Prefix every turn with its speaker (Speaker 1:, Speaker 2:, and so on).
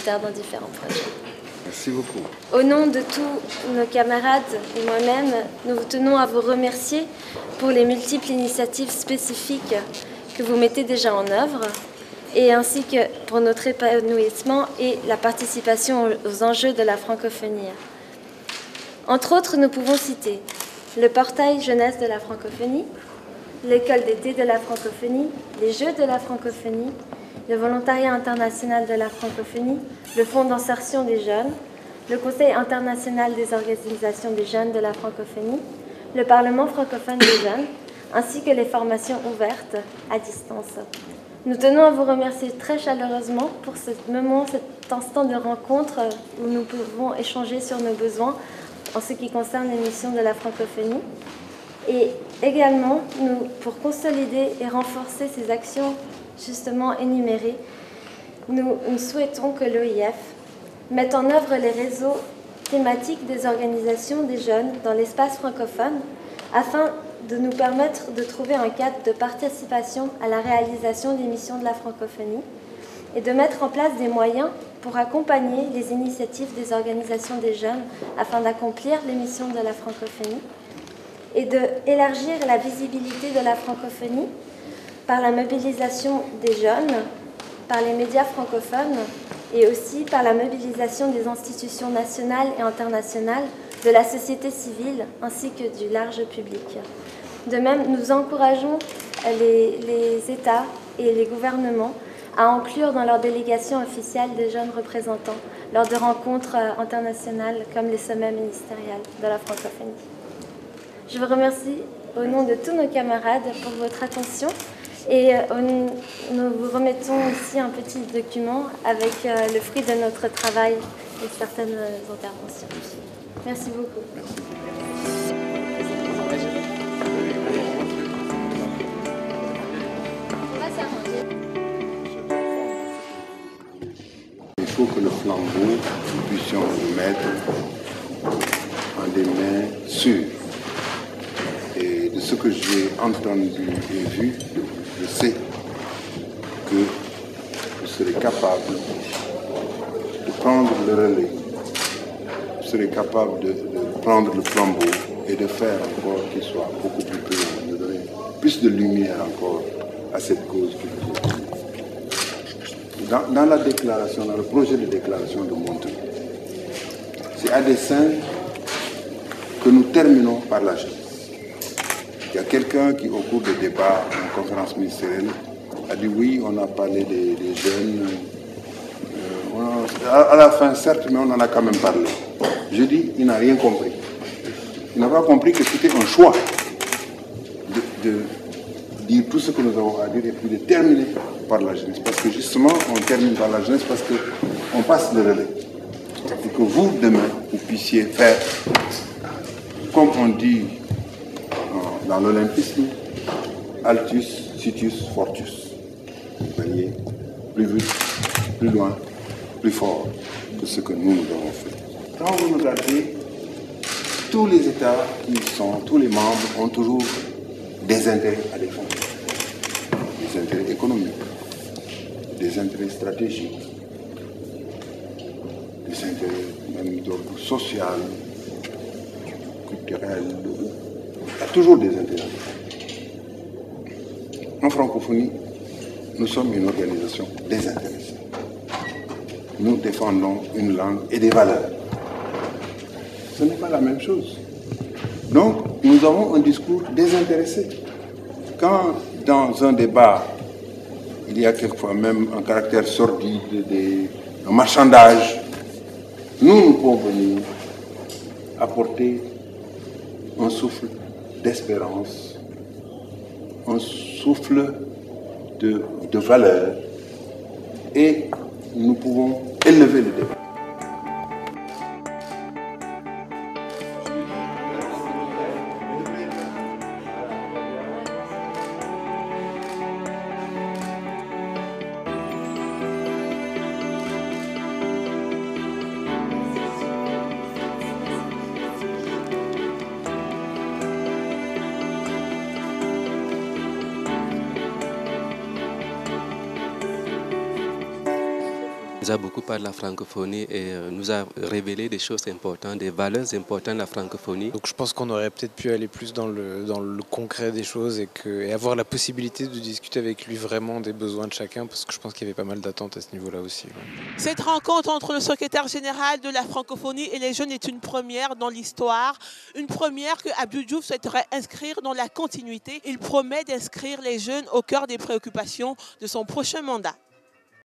Speaker 1: volontaires dans différents projets.
Speaker 2: Merci beaucoup.
Speaker 1: Au nom de tous nos camarades et moi-même, nous tenons à vous remercier pour les multiples initiatives spécifiques que vous mettez déjà en œuvre, et ainsi que pour notre épanouissement et la participation aux enjeux de la francophonie. Entre autres, nous pouvons citer le portail jeunesse de la francophonie, l'école d'été de la francophonie, les Jeux de la francophonie, le volontariat international de la francophonie, le Fonds d'insertion des jeunes, le Conseil international des organisations des jeunes de la francophonie, le Parlement francophone des jeunes, ainsi que les formations ouvertes à distance. Nous tenons à vous remercier très chaleureusement pour ce moment, cet instant de rencontre où nous pouvons échanger sur nos besoins en ce qui concerne les missions de la francophonie. Et également, pour consolider et renforcer ces actions justement énumérées, nous souhaitons que l'OIF mette en œuvre les réseaux thématiques des organisations des jeunes dans l'espace francophone afin de nous permettre de trouver un cadre de participation à la réalisation des missions de la francophonie et de mettre en place des moyens pour accompagner les initiatives des organisations des jeunes afin d'accomplir les missions de la francophonie et d'élargir la visibilité de la francophonie par la mobilisation des jeunes, par les médias francophones et aussi par la mobilisation des institutions nationales et internationales, de la société civile ainsi que du large public. De même, nous encourageons les États et les gouvernements à inclure dans leur délégation officielle des jeunes représentants lors de rencontres internationales comme les sommets ministériels de la francophonie. Je vous remercie au nom de tous nos camarades pour votre attention et nous vous remettons ici un petit document avec le fruit de notre travail et certaines interventions. Merci beaucoup.
Speaker 2: Il faut que le flambeau, nous puissions le mettre en des mains sûres. Et de ce que j'ai entendu et vu, je sais que vous serez capable de prendre le relais, vous serez capable de prendre le flambeau et de faire encore qu'il soit beaucoup plus brillant, de donner plus de lumière encore à cette cause qui nous est connue. Dans la déclaration, dans le projet de déclaration de Montreux, c'est à dessein que nous terminons par la jeunesse. Il y a quelqu'un qui, au cours des débats en conférence ministérielle, a dit oui, on a parlé des jeunes. À la fin, certes, mais on en a quand même parlé. Je dis, il n'a rien compris. Il n'a pas compris que c'était un choix de dire tout ce que nous avons à dire et puis de terminer par la jeunesse. Parce que justement, on termine par la jeunesse parce qu'on passe le relais. Et que vous, demain, vous puissiez faire, comme on dit dans l'olympisme, altus, situs, fortus. Vous voyez, plus vite, plus loin, plus fort que ce que nous avons fait. Quand vous regardez, tous les États qui sont, tous les membres ont toujours des intérêts à défendre. Des intérêts économiques, des intérêts stratégiques, des intérêts même d'ordre social, culturel. Il y a toujours des intérêts. En francophonie, nous sommes une organisation désintéressée. Nous défendons une langue et des valeurs. Ce n'est pas la même chose. Donc, nous avons un discours désintéressé. Quand, dans un débat, il y a quelquefois même un caractère sordide, un marchandage, nous pouvons venir apporter un souffle d'espérance, un souffle de valeur, et nous pouvons élever le débat.
Speaker 3: nous a beaucoup parlé de la francophonie et nous a révélé des choses importantes, des valeurs importantes de la francophonie.
Speaker 4: Donc je pense qu'on aurait peut-être pu aller plus dans le concret des choses et avoir la possibilité de discuter avec lui vraiment des besoins de chacun, parce que je pense qu'il y avait pas mal d'attentes à ce niveau-là aussi.
Speaker 5: Cette rencontre entre le secrétaire général de la francophonie et les jeunes est une première dans l'histoire, une première que Abdou Diouf souhaiterait inscrire dans la continuité. Il promet d'inscrire les jeunes au cœur des préoccupations de son prochain mandat.